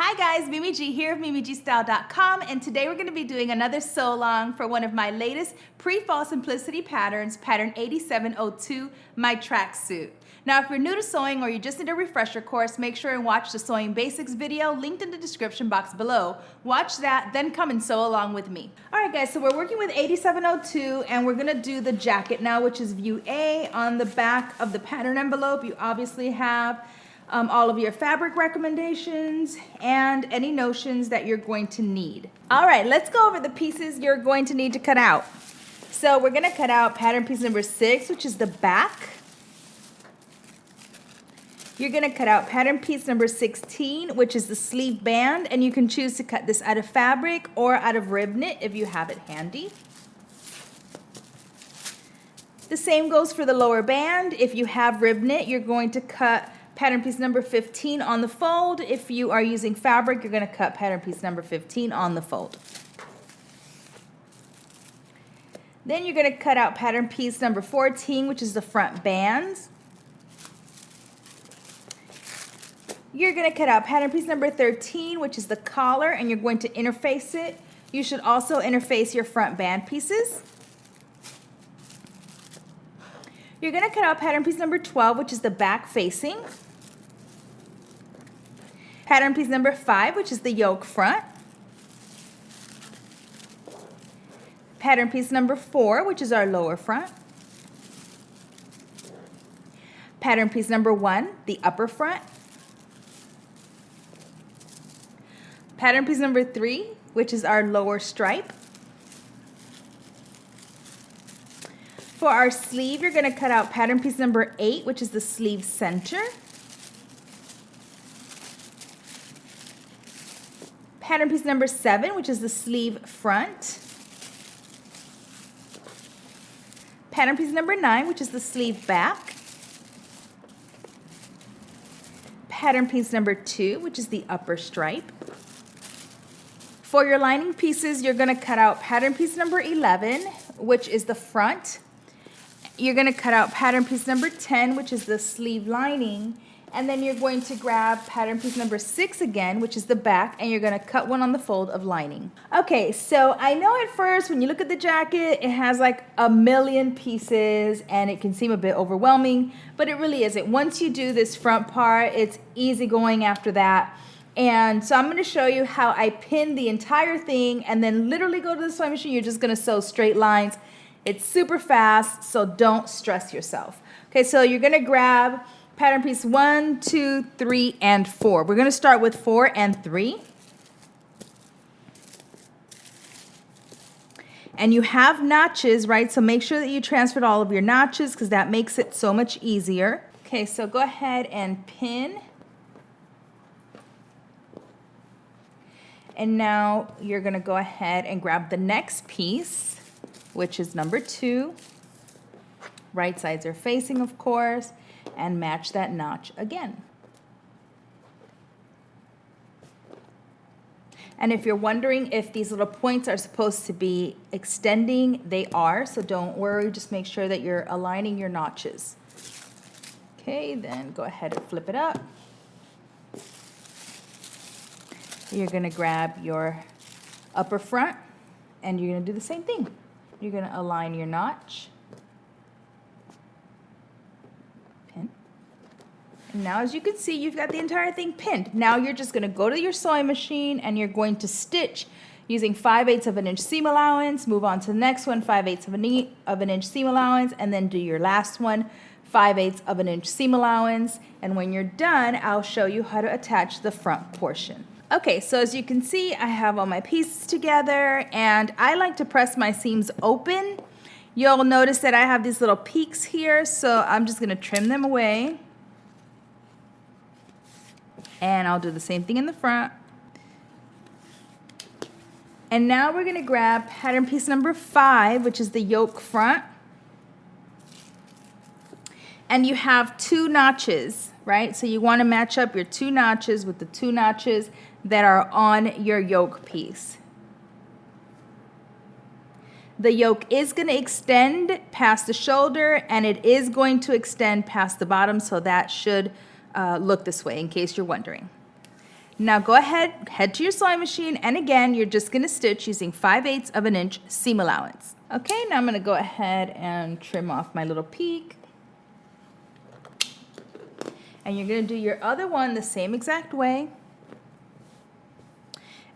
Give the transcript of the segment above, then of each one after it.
Hi guys, Mimi G here of MimiGstyle.com, and today we're going to be doing another sew along for one of my latest pre-fall simplicity patterns, pattern 8702, my tracksuit. Now if you're new to sewing or you just need a refresher course, make sure and watch the Sewing Basics video linked in the description box below. Watch that, then come and sew along with me. Alright guys, so we're working with 8702 and we're going to do the jacket now, which is view A. On the back of the pattern envelope, you obviously have all of your fabric recommendations and any notions that you're going to need. All right, let's go over the pieces you're going to need to cut out. So we're going to cut out pattern piece number 6, which is the back. You're going to cut out pattern piece number 16, which is the sleeve band, and you can choose to cut this out of fabric or out of rib knit if you have it handy. The same goes for the lower band. If you have rib knit, you're going to cut pattern piece number 15 on the fold. If you are using fabric, you're going to cut pattern piece number 15 on the fold. Then you're going to cut out pattern piece number 14, which is the front bands. You're going to cut out pattern piece number 13, which is the collar, and you're going to interface it. You should also interface your front band pieces. You're going to cut out pattern piece number 12, which is the back facing. Pattern piece number 5, which is the yoke front. Pattern piece number 4, which is our lower front. Pattern piece number 1, the upper front. Pattern piece number 3, which is our lower stripe. For our sleeve, you're going to cut out pattern piece number 8, which is the sleeve center. Pattern piece number 7, which is the sleeve front. Pattern piece number 9, which is the sleeve back. Pattern piece number 2, which is the upper stripe. For your lining pieces, you're going to cut out pattern piece number 11, which is the front. You're going to cut out pattern piece number 10, which is the sleeve lining, and then you're going to grab pattern piece number 6 again, which is the back, and you're going to cut one on the fold of lining. Okay, so I know at first when you look at the jacket, it has like a million pieces and it can seem a bit overwhelming, but it really isn't. Once you do this front part, it's easy going after that. And so I'm going to show you how I pin the entire thing and then literally go to the sewing machine. You're just going to sew straight lines. It's super fast, so don't stress yourself. Okay, so you're going to grab pattern piece 1, 2, 3, and 4. We're going to start with 4 and 3. And you have notches, right? So make sure that you transferred all of your notches because that makes it so much easier. Okay, so go ahead and pin. And now you're going to go ahead and grab the next piece, which is number 2. Right sides are facing, of course, and match that notch again. And if you're wondering if these little points are supposed to be extending, they are, so don't worry, just make sure that you're aligning your notches. Okay, then go ahead and flip it up. You're going to grab your upper front, and you're going to do the same thing. You're going to align your notch. Pin. And now as you can see, you've got the entire thing pinned. Now you're just going to go to your sewing machine and you're going to stitch using 5/8 of an inch seam allowance. Move on to the next one, 5/8 of an inch seam allowance, and then do your last one, 5/8 of an inch seam allowance. And when you're done, I'll show you how to attach the front portion. Okay, so as you can see, I have all my pieces together, and I like to press my seams open. You'll notice that I have these little peaks here, so I'm just going to trim them away. And I'll do the same thing in the front. And now we're going to grab pattern piece number 5, which is the yoke front. And you have 2 notches, right? So you want to match up your 2 notches with the 2 notches that are on your yoke piece. The yoke is going to extend past the shoulder, and it is going to extend past the bottom, so that should look this way in case you're wondering. Now go ahead, head to your sewing machine, and again, you're just gonna stitch using 5/8 of an inch seam allowance. Okay, now I'm gonna go ahead and trim off my little peak. And you're gonna do your other one the same exact way.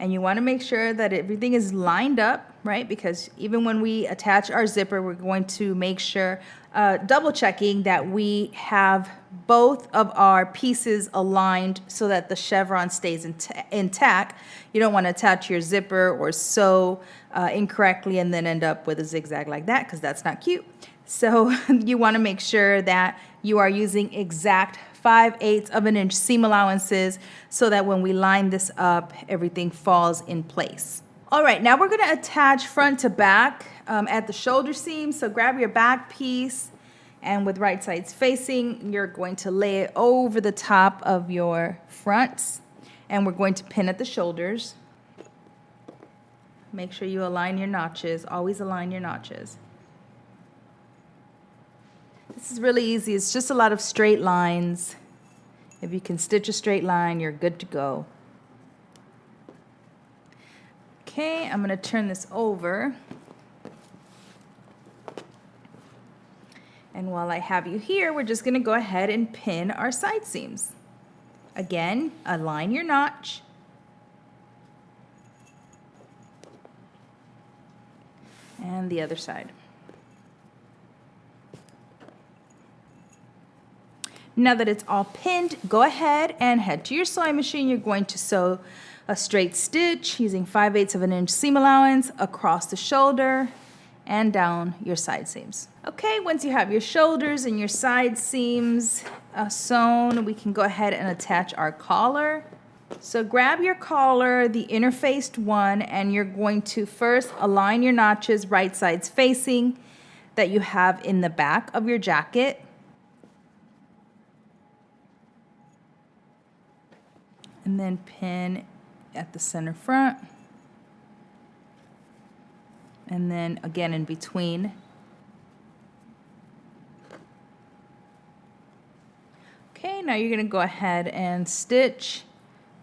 And you wanna make sure that everything is lined up, right? Because even when we attach our zipper, we're going to make sure, double checking that we have both of our pieces aligned so that the chevron stays intact. You don't want to attach your zipper or sew incorrectly and then end up with a zigzag like that, because that's not cute. So you want to make sure that you are using exact 5/8 of an inch seam allowances so that when we line this up, everything falls in place. All right, now we're going to attach front to back at the shoulder seam. So grab your back piece, and with right sides facing, you're going to lay it over the top of your fronts, and we're going to pin at the shoulders. Make sure you align your notches. Always align your notches. This is really easy. It's just a lot of straight lines. If you can stitch a straight line, you're good to go. Okay, I'm going to turn this over. And while I have you here, we're just going to go ahead and pin our side seams. Again, align your notch. And the other side. Now that it's all pinned, go ahead and head to your sewing machine. You're going to sew a straight stitch using 5/8 of an inch seam allowance across the shoulder and down your side seams. Okay, once you have your shoulders and your side seams sewn, we can go ahead and attach our collar. So grab your collar, the interfaced one, and you're going to first align your notches right sides facing that you have in the back of your jacket. And then pin at the center front. And then again in between. Okay, now you're going to go ahead and stitch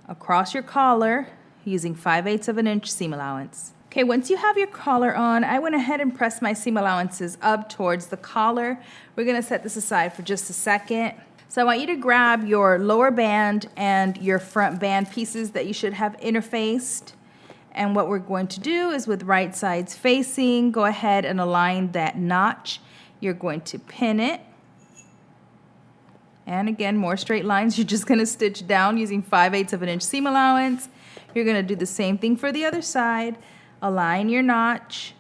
across your collar using 5/8 of an inch seam allowance. Okay, once you have your collar on, I went ahead and pressed my seam allowances up towards the collar. We're going to set this aside for just a second. So I want you to grab your lower band and your front band pieces that you should have interfaced. And what we're going to do is with right sides facing, go ahead and align that notch. You're going to pin it. And again, more straight lines. You're just going to stitch down using 5/8 of an inch seam allowance. You're going to do the same thing for the other side. Align your notch,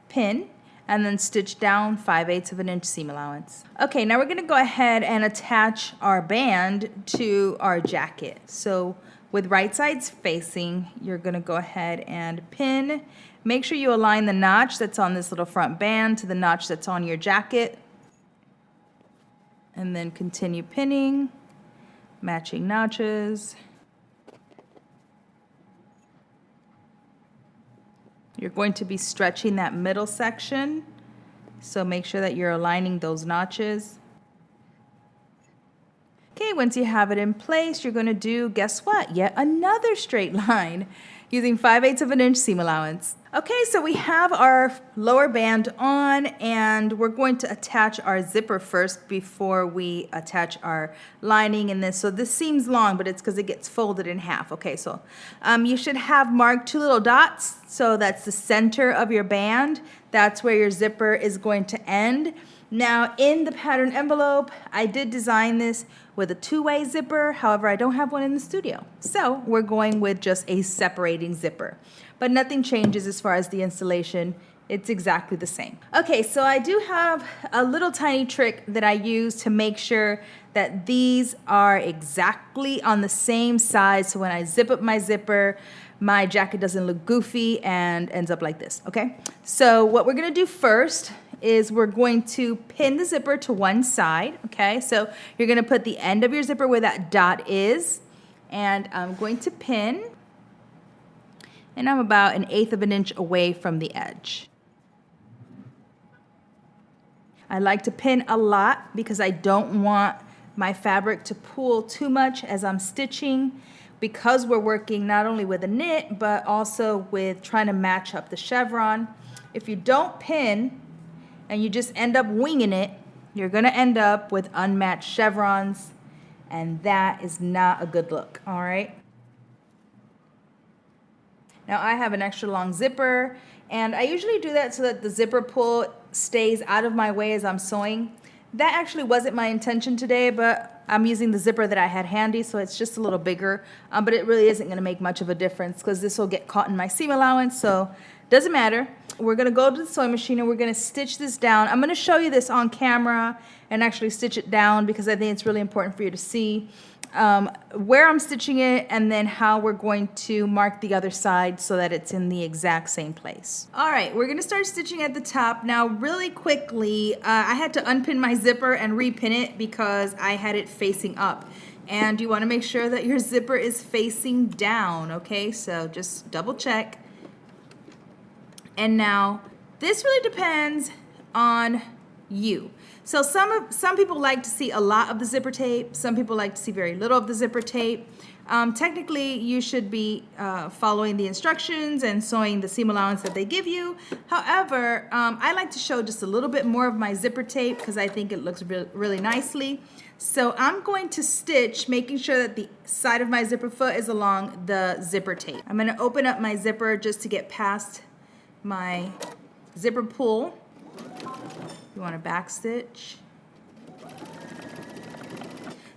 pin, and then stitch down 5/8 of an inch seam allowance. Okay, now we're going to go ahead and attach our band to our jacket. So with right sides facing, you're going to go ahead and pin. Make sure you align the notch that's on this little front band to the notch that's on your jacket. And then continue pinning, matching notches. You're going to be stretching that middle section, so make sure that you're aligning those notches. Okay, once you have it in place, you're going to do, guess what? Yet another straight line using 5/8 of an inch seam allowance. Okay, so we have our lower band on, and we're going to attach our zipper first before we attach our lining in this. So this seems long, but it's because it gets folded in half. Okay, so you should have marked 2 little dots. So that's the center of your band. That's where your zipper is going to end. Now in the pattern envelope, I did design this with a 2-way zipper. However, I don't have one in the studio. So we're going with just a separating zipper. But nothing changes as far as the installation. It's exactly the same. Okay, so I do have a little tiny trick that I use to make sure that these are exactly on the same size. So when I zip up my zipper, my jacket doesn't look goofy and ends up like this, okay? So what we're gonna do first is we're going to pin the zipper to one side, okay? So you're gonna put the end of your zipper where that dot is, and I'm going to pin, and I'm about 1/8 of an inch away from the edge. I like to pin a lot because I don't want my fabric to pull too much as I'm stitching, because we're working not only with a knit, but also with trying to match up the chevron. If you don't pin and you just end up winging it, you're gonna end up with unmatched chevrons, and that is not a good look, all right? Now I have an extra long zipper, and I usually do that so that the zipper pull stays out of my way as I'm sewing. That actually wasn't my intention today, but I'm using the zipper that I had handy, so it's just a little bigger, but it really isn't gonna make much of a difference because this will get caught in my seam allowance, so doesn't matter. We're gonna go to the sewing machine and we're gonna stitch this down. I'm gonna show you this on camera and actually stitch it down because I think it's really important for you to see where I'm stitching it and then how we're going to mark the other side so that it's in the exact same place. All right, we're gonna start stitching at the top. Now really quickly, I had to unpin my zipper and repin it because I had it facing up. And you wanna make sure that your zipper is facing down, okay? So just double check. And now this really depends on you. So some people like to see a lot of the zipper tape. Some people like to see very little of the zipper tape. Technically, you should be following the instructions and sewing the seam allowance that they give you. However, I like to show just a little bit more of my zipper tape because I think it looks really nicely. So I'm going to stitch, making sure that the side of my zipper foot is along the zipper tape. I'm gonna open up my zipper just to get past my zipper pull. You want to back stitch.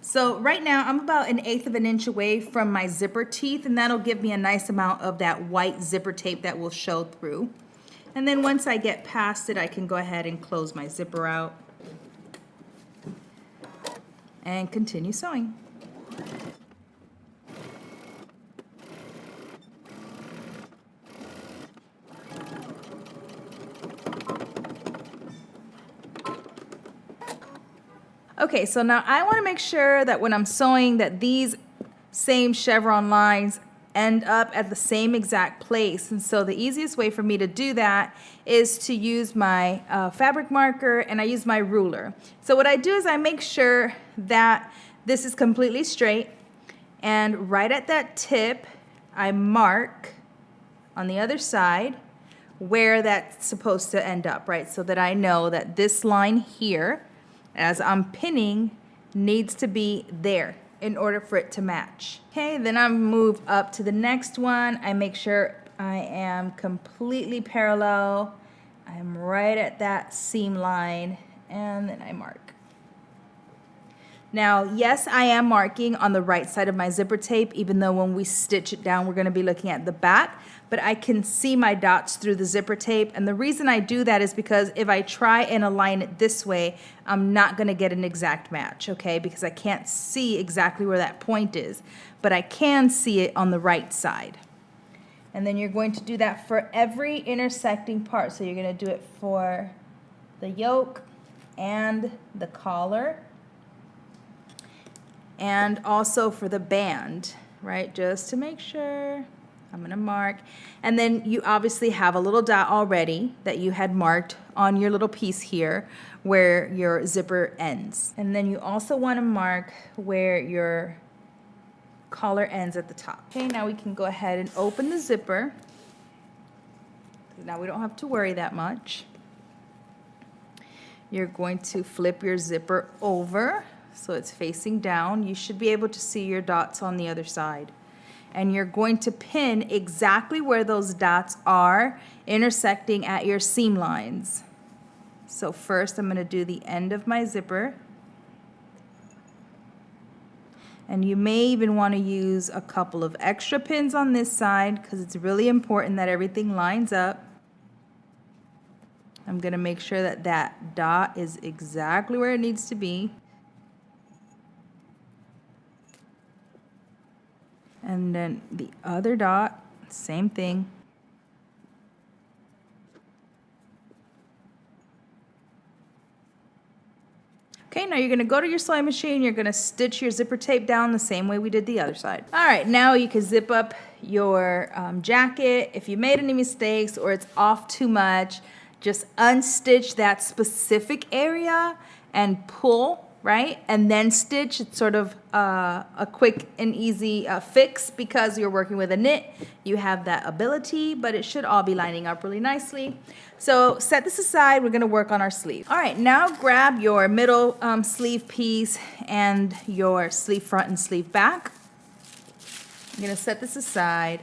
So right now I'm about 1/8 of an inch away from my zipper teeth, and that'll give me a nice amount of that white zipper tape that will show through. And then once I get past it, I can go ahead and close my zipper out and continue sewing. Okay, so now I want to make sure that when I'm sewing that these same chevron lines end up at the same exact place. And so the easiest way for me to do that is to use my fabric marker, and I use my ruler. So what I do is I make sure that this is completely straight, and right at that tip I mark on the other side where that's supposed to end up, right? So that I know that this line here, as I'm pinning, needs to be there in order for it to match. Okay, then I move up to the next one. I make sure I am completely parallel. I'm right at that seam line, and then I mark. Now, yes, I am marking on the right side of my zipper tape, even though when we stitch it down, we're gonna be looking at the back, but I can see my dots through the zipper tape. And the reason I do that is because if I try and align it this way, I'm not gonna get an exact match, okay? Because I can't see exactly where that point is, but I can see it on the right side. And then you're going to do that for every intersecting part. So you're gonna do it for the yoke and the collar, and also for the band, right? Just to make sure, I'm gonna mark. And then you obviously have a little dot already that you had marked on your little piece here where your zipper ends. And then you also wanna mark where your collar ends at the top. Okay, now we can go ahead and open the zipper. Now we don't have to worry that much. You're going to flip your zipper over so it's facing down. You should be able to see your dots on the other side. And you're going to pin exactly where those dots are intersecting at your seam lines. So first I'm going to do the end of my zipper. And you may even want to use a couple of extra pins on this side because it's really important that everything lines up. I'm going to make sure that that dot is exactly where it needs to be. And then the other dot, same thing. Okay, now you're gonna go to your sewing machine, you're gonna stitch your zipper tape down the same way we did the other side. All right, now you can zip up your jacket. If you made any mistakes or it's off too much, just unstitch that specific area and pull right? And then stitch. It's sort of a quick and easy fix because you're working with a knit. You have that ability, but it should all be lining up really nicely. So set this aside. We're going to work on our sleeve. All right, now grab your middle sleeve piece and your sleeve front and sleeve back. I'm going to set this aside.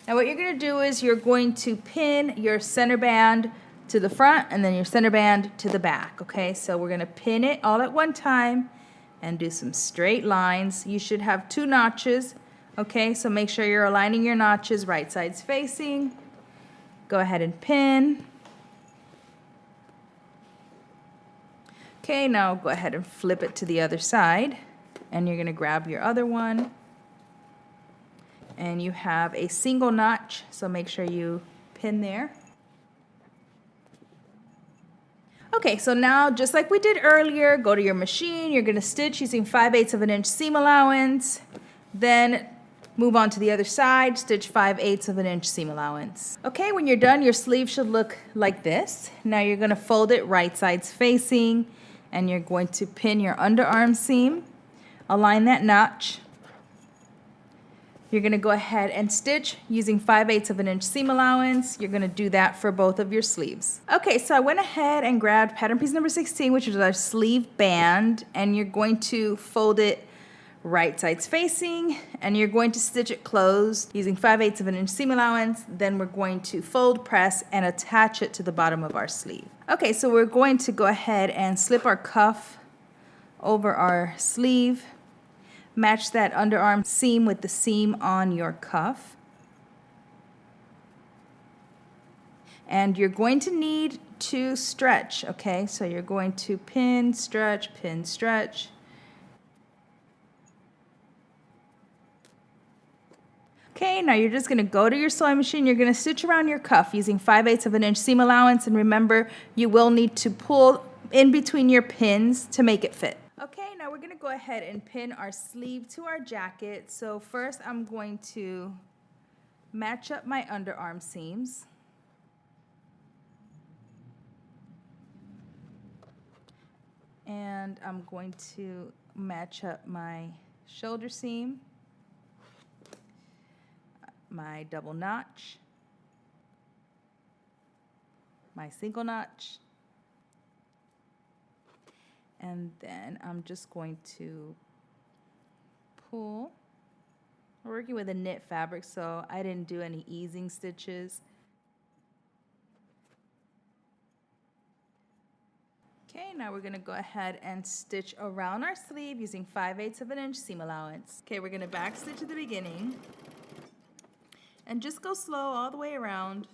Now what you're going to do is you're going to pin your center band to the front and then your center band to the back, okay? So we're going to pin it all at one time and do some straight lines. You should have 2 notches, okay? So make sure you're aligning your notches right sides facing. Go ahead and pin. Okay, now go ahead and flip it to the other side and you're going to grab your other one. And you have a single notch, so make sure you pin there. Okay, so now just like we did earlier, go to your machine. You're going to stitch using 5/8 of an inch seam allowance. Then move on to the other side, stitch 5/8 of an inch seam allowance. Okay, when you're done, your sleeve should look like this. Now you're going to fold it right sides facing, and you're going to pin your underarm seam. Align that notch. You're going to go ahead and stitch using 5/8 of an inch seam allowance. You're going to do that for both of your sleeves. Okay, so I went ahead and grabbed pattern piece number 16, which is our sleeve band, and you're going to fold it right sides facing, and you're going to stitch it closed using 5/8 of an inch seam allowance. Then we're going to fold, press, and attach it to the bottom of our sleeve. Okay, so we're going to go ahead and slip our cuff over our sleeve. Match that underarm seam with the seam on your cuff. And you're going to need to stretch, okay? So you're going to pin, stretch, pin, stretch. Okay, now you're just going to go to your sewing machine. You're going to stitch around your cuff using 5/8 of an inch seam allowance. And remember, you will need to pull in between your pins to make it fit. Okay, now we're going to go ahead and pin our sleeve to our jacket. So first I'm going to match up my underarm seams. And I'm going to match up my shoulder seam, my double notch, my single notch, and then I'm just going to pull. We're working with a knit fabric, so I didn't do any easing stitches. Okay, now we're going to go ahead and stitch around our sleeve using 5/8 of an inch seam allowance. Okay, we're going to back stitch at the beginning and just go slow all the way around.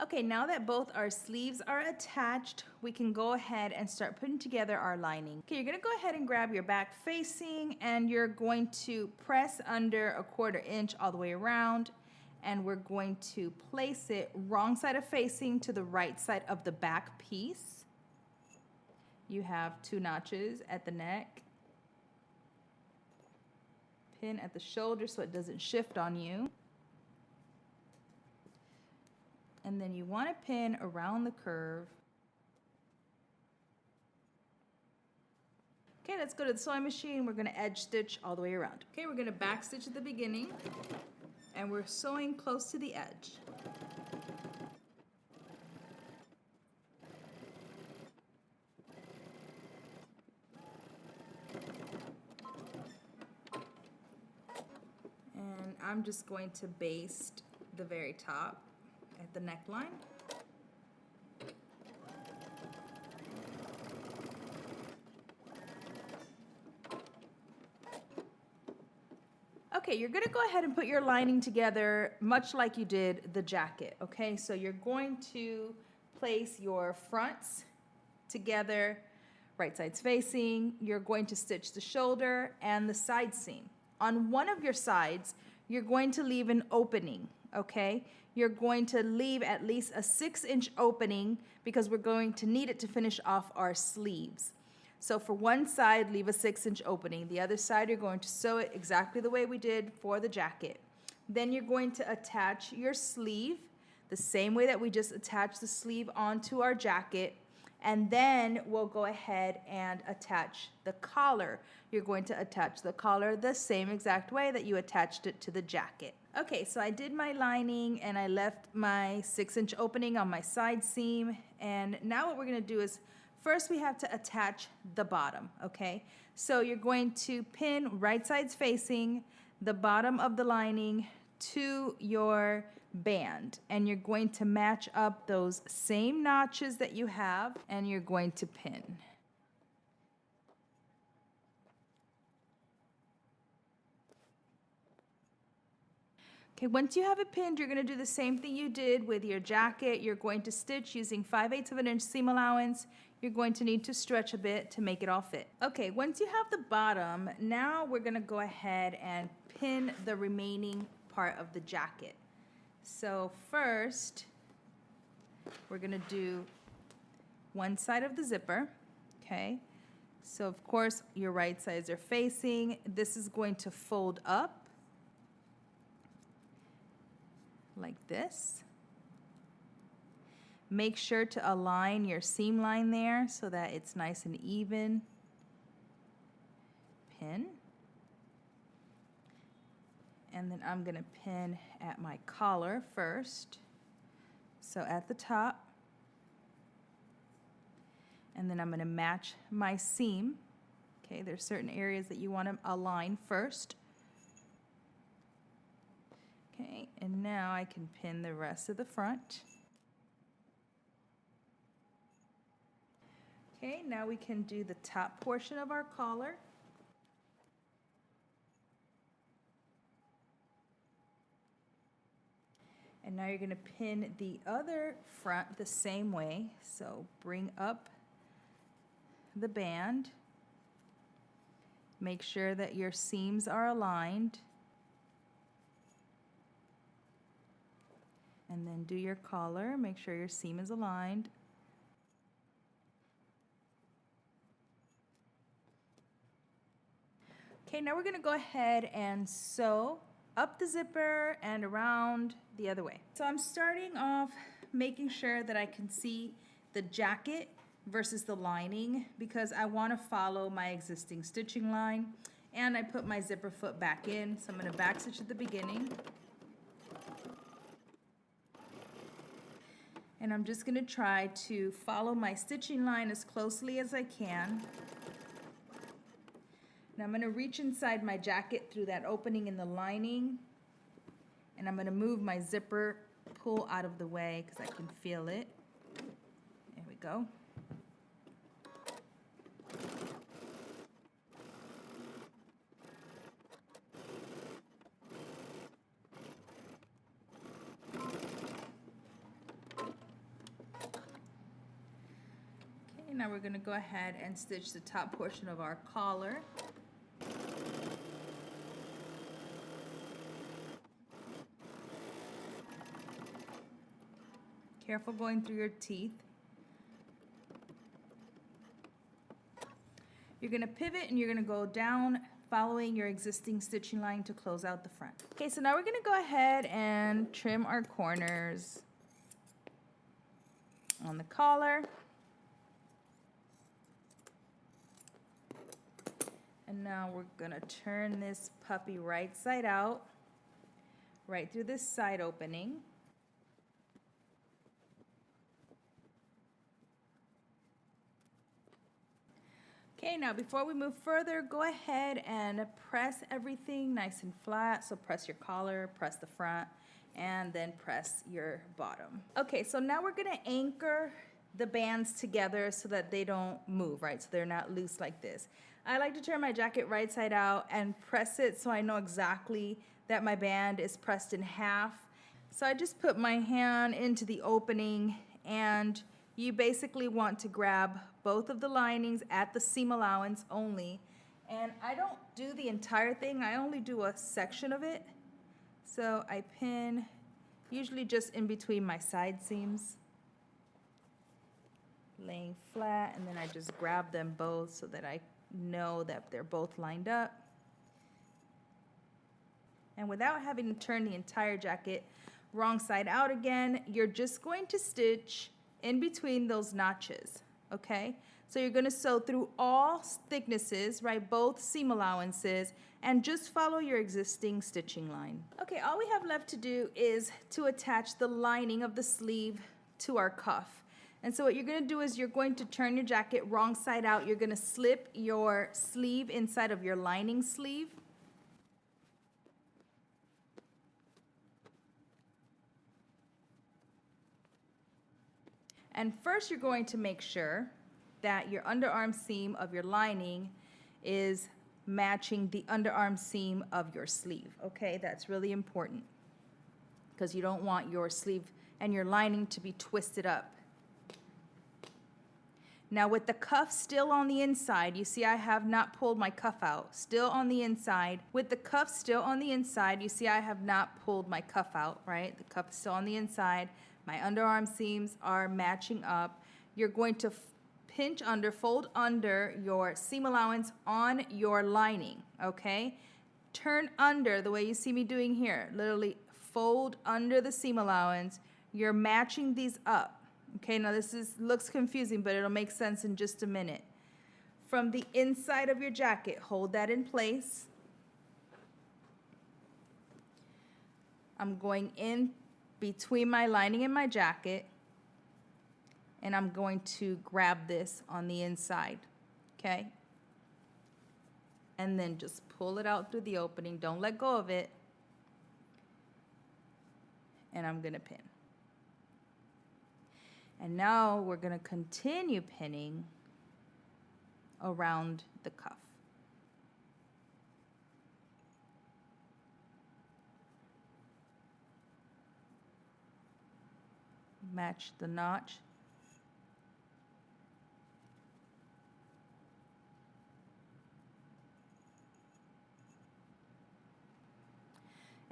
Okay, now that both our sleeves are attached, we can go ahead and start putting together our lining. Okay, you're going to go ahead and grab your back facing and you're going to press under a 1/4 inch all the way around, and we're going to place it wrong side of facing to the right side of the back piece. You have 2 notches at the neck. Pin at the shoulder so it doesn't shift on you. And then you want to pin around the curve. Okay, let's go to the sewing machine. We're going to edge stitch all the way around. Okay, we're going to back stitch at the beginning, and we're sewing close to the edge. And I'm just going to baste the very top at the neckline. Okay, you're going to go ahead and put your lining together much like you did the jacket, okay? So you're going to place your fronts together, right sides facing. You're going to stitch the shoulder and the side seam. On one of your sides, you're going to leave an opening, okay? You're going to leave at least a 6-inch opening because we're going to need it to finish off our sleeves. So for one side, leave a 6-inch opening. The other side, you're going to sew it exactly the way we did for the jacket. Then you're going to attach your sleeve the same way that we just attached the sleeve onto our jacket. And then we'll go ahead and attach the collar. You're going to attach the collar the same exact way that you attached it to the jacket. Okay, so I did my lining and I left my 6-inch opening on my side seam. And now what we're gonna do is, first we have to attach the bottom, okay? So you're going to pin right sides facing the bottom of the lining to your band, and you're going to match up those same notches that you have, and you're going to pin. Okay, once you have it pinned, you're going to do the same thing you did with your jacket. You're going to stitch using 5/8 of an inch seam allowance. You're going to need to stretch a bit to make it all fit. Okay, once you have the bottom, now we're going to go ahead and pin the remaining part of the jacket. So first, we're going to do one side of the zipper, okay? So of course, your right sides are facing. This is going to fold up like this. Make sure to align your seam line there so that it's nice and even. Pin. And then I'm going to pin at my collar first. So at the top. And then I'm going to match my seam. Okay, there's certain areas that you want to align first. Okay, and now I can pin the rest of the front. Okay, now we can do the top portion of our collar. And now you're going to pin the other front the same way. So bring up the band. Make sure that your seams are aligned. And then do your collar. Make sure your seam is aligned. Okay, now we're going to go ahead and sew up the zipper and around the other way. So I'm starting off making sure that I can see the jacket versus the lining because I want to follow my existing stitching line, and I put my zipper foot back in. So I'm going to back stitch at the beginning. And I'm just going to try to follow my stitching line as closely as I can. Now I'm going to reach inside my jacket through that opening in the lining, and I'm going to move my zipper pull out of the way because I can feel it. There we go. Okay, now we're going to go ahead and stitch the top portion of our collar. Careful going through your teeth. You're going to pivot and you're going to go down following your existing stitching line to close out the front. Okay, so now we're going to go ahead and trim our corners on the collar. And now we're going to turn this puppy right side out, right through this side opening. Okay, now before we move further, go ahead and press everything nice and flat. So press your collar, press the front, and then press your bottom. Okay, so now we're gonna anchor the bands together so that they don't move, right? So they're not loose like this. I like to turn my jacket right side out and press it so I know exactly that my band is pressed in half. So I just put my hand into the opening, and you basically want to grab both of the linings at the seam allowance only. And I don't do the entire thing, I only do a section of it. So I pin usually just in between my side seams, laying flat, and then I just grab them both so that I know that they're both lined up. And without having to turn the entire jacket wrong side out again, you're just going to stitch in between those notches, okay? So you're going to sew through all thicknesses, right, both seam allowances, and just follow your existing stitching line. Okay, all we have left to do is to attach the lining of the sleeve to our cuff. And so what you're going to do is you're going to turn your jacket wrong side out. You're going to slip your sleeve inside of your lining sleeve. And first you're going to make sure that your underarm seam of your lining is matching the underarm seam of your sleeve. Okay, that's really important because you don't want your sleeve and your lining to be twisted up. Now with the cuff still on the inside, you see I have not pulled my cuff out, still on the inside. With the cuff still on the inside, you see I have not pulled my cuff out, right? The cuff is still on the inside. My underarm seams are matching up. You're going to pinch under, fold under your seam allowance on your lining, okay? Turn under the way you see me doing here. Literally fold under the seam allowance. You're matching these up. Okay, now this looks confusing, but it'll make sense in just a minute. From the inside of your jacket, hold that in place. I'm going in between my lining and my jacket, and I'm going to grab this on the inside, okay? And then just pull it out through the opening. Don't let go of it. And I'm gonna pin. And now we're going to continue pinning around the cuff. Match the notch.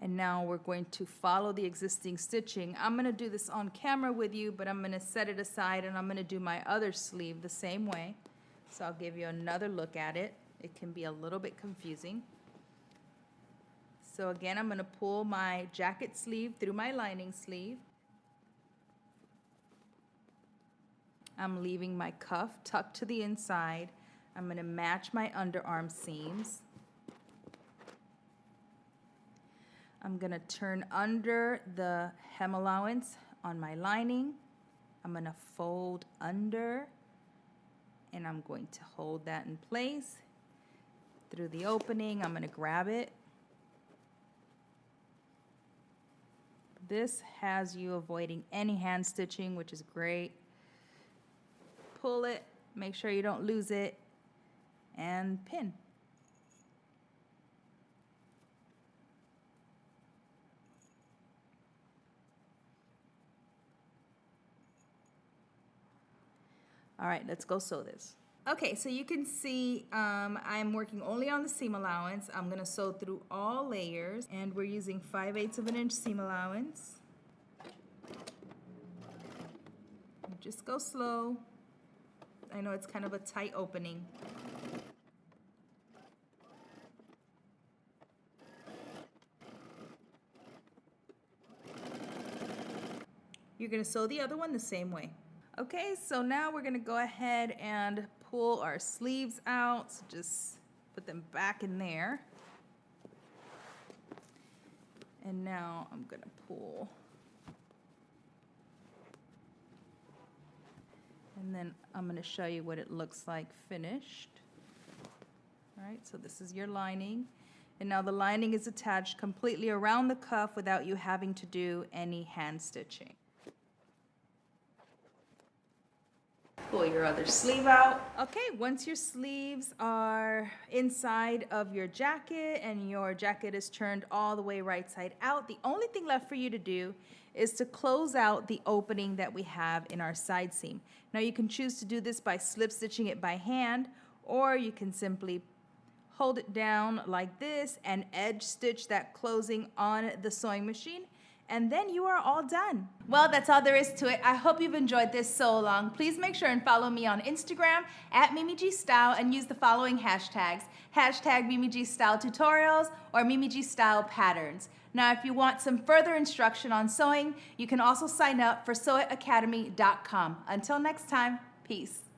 And now we're going to follow the existing stitching. I'm going to do this on camera with you, but I'm going to set it aside and I'm going to do my other sleeve the same way. So I'll give you another look at it. It can be a little bit confusing. So again, I'm going to pull my jacket sleeve through my lining sleeve. I'm leaving my cuff tucked to the inside. I'm going to match my underarm seams. I'm going to turn under the hem allowance on my lining. I'm going to fold under, and I'm going to hold that in place. Through the opening, I'm going to grab it. This has you avoiding any hand stitching, which is great. Pull it, make sure you don't lose it, and pin. All right, let's go sew this. Okay, so you can see I'm working only on the seam allowance. I'm gonna sew through all layers, and we're using 5/8 of an inch seam allowance. Just go slow. I know it's kind of a tight opening. You're gonna sew the other one the same way. Okay, so now we're gonna go ahead and pull our sleeves out. So just put them back in there. And now I'm gonna pull. And then I'm gonna show you what it looks like finished. All right, so this is your lining. And now the lining is attached completely around the cuff without you having to do any hand stitching. Pull your other sleeve out. Okay, once your sleeves are inside of your jacket and your jacket is turned all the way right side out, the only thing left for you to do is to close out the opening that we have in our side seam. Now you can choose to do this by slip stitching it by hand, or you can simply hold it down like this and edge stitch that closing on the sewing machine, and then you are all done. Well, that's all there is to it. I hope you've enjoyed this so long. Please make sure and follow me on Instagram at MimiGStyle and use the following hashtags. Hashtag MimiGStyle tutorials or MimiGStyle patterns. Now, if you want some further instruction on sewing, you can also sign up for sewitacademy.com. Until next time, peace.